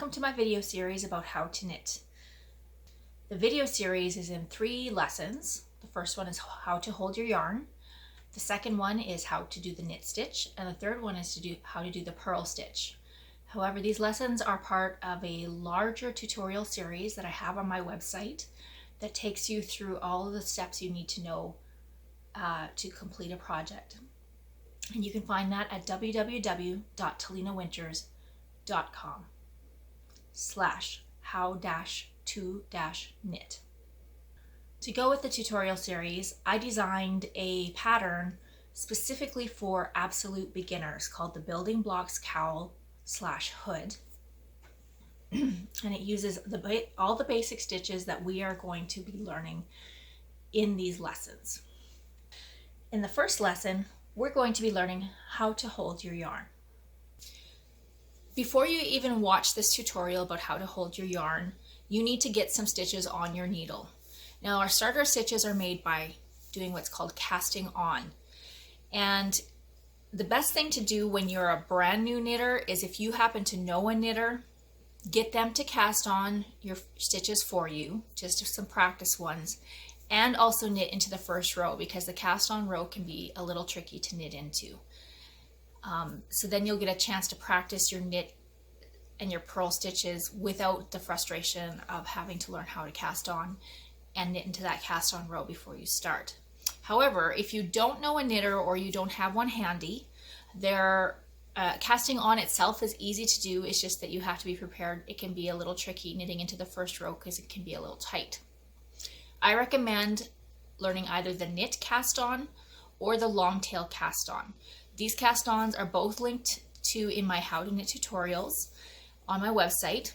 welcome to my video series about how to knit. The video series is in 3 lessons. The first one is how to hold your yarn. The second one is how to do the knit stitch, and the third one is how to do the purl stitch. However, these lessons are part of a larger tutorial series that I have on my website that takes you through all of the steps you need to know to complete a project. And you can find that at www.talinawinters.com/how-to-knit. To go with the tutorial series, I designed a pattern specifically for absolute beginners called the Building Blocks Cowl/Hood. And it uses all the basic stitches that we are going to be learning in these lessons. In the first lesson, we're going to be learning how to hold your yarn. Before you even watch this tutorial about how to hold your yarn, you need to get some stitches on your needle. Now, our starter stitches are made by doing what's called casting on. And the best thing to do when you're a brand new knitter is, if you happen to know a knitter, get them to cast on your stitches for you, just some practice ones, and also knit into the first row, because the cast on row can be a little tricky to knit into. So then you'll get a chance to practice your knit and your purl stitches without the frustration of having to learn how to cast on and knit into that cast on row before you start. However, if you don't know a knitter or you don't have one handy, casting on itself is easy to do. It's just that you have to be prepared. It can be a little tricky knitting into the first row because it can be a little tight. I recommend learning either the knit cast on or the long tail cast on. These cast ons are both linked to in my how to knit tutorials on my website,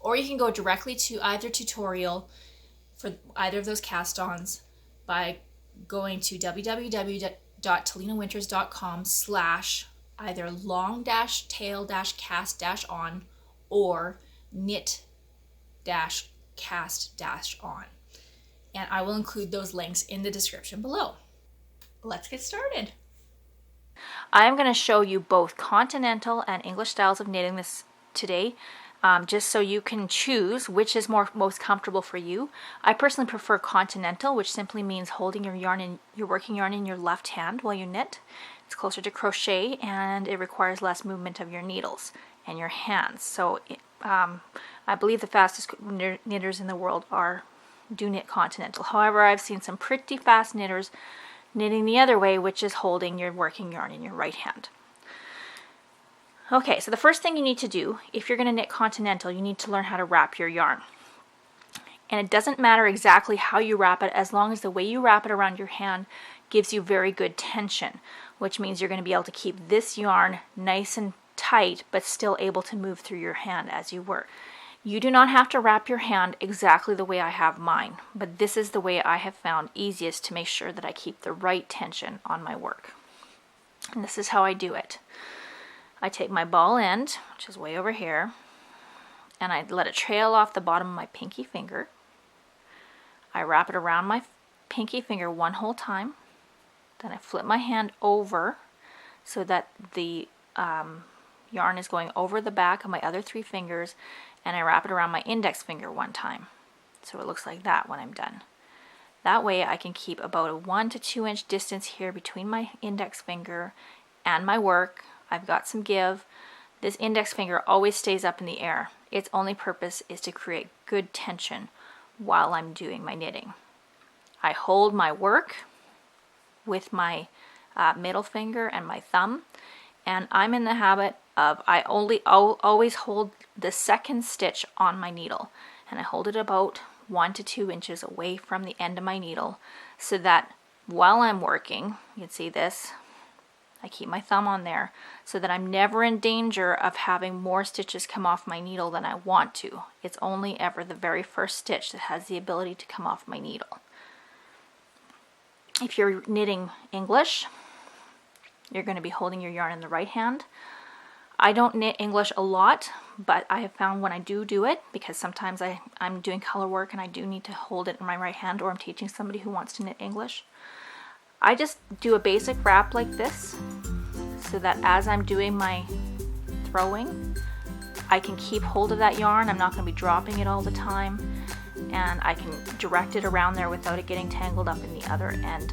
or you can go directly to either tutorial for either of those cast ons by going to www.talinawinters.com/either long-tail-cast-on or knit-cast-on. And I will include those links in the description below. Let's get started. I am going to show you both Continental and English styles of knitting this today, just so you can choose which is most comfortable for you. I personally prefer Continental, which simply means holding your working yarn in your left hand while you knit. It's closer to crochet and it requires less movement of your needles and your hands. So I believe the fastest knitters in the world do knit Continental. However, I've seen some pretty fast knitters knitting the other way, which is holding your working yarn in your right hand. Okay, so the first thing you need to do, if you're going to knit Continental, you need to learn how to wrap your yarn. And it doesn't matter exactly how you wrap it, as long as the way you wrap it around your hand gives you very good tension, which means you're going to be able to keep this yarn nice and tight, but still able to move through your hand as you work. You do not have to wrap your hand exactly the way I have mine, but this is the way I have found easiest to make sure that I keep the right tension on my work. And this is how I do it. I take my ball end, which is way over here, and I let it trail off the bottom of my pinky finger. I wrap it around my pinky finger one whole time. Then I flip my hand over so that the yarn is going over the back of my other 3 fingers, and I wrap it around my index finger one time. So it looks like that when I'm done. That way I can keep about a 1 to 2 inch distance here between my index finger and my work. I've got some give. This index finger always stays up in the air. Its only purpose is to create good tension while I'm doing my knitting. I hold my work with my middle finger and my thumb, and I'm in the habit of always hold the second stitch on my needle, and I hold it about 1 to 2 inches away from the end of my needle, so that while I'm working, you can see this, I keep my thumb on there so that I'm never in danger of having more stitches come off my needle than I want to. It's only ever the very first stitch that has the ability to come off my needle. If you're knitting English, you're going to be holding your yarn in the right hand. I don't knit English a lot, but I have found when I do it, because sometimes I'm doing color work and I do need to hold it in my right hand, or I'm teaching somebody who wants to knit English, I just do a basic wrap like this, so that as I'm doing my throwing, I can keep hold of that yarn. I'm not going to be dropping it all the time, and I can direct it around there without it getting tangled up in the other end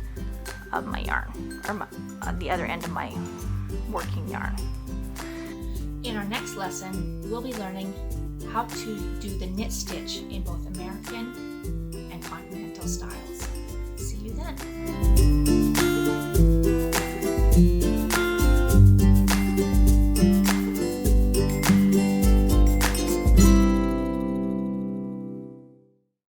of my yarn, or the other end of my working yarn. In our next lesson, we'll be learning how to do the knit stitch in both American and Continental style.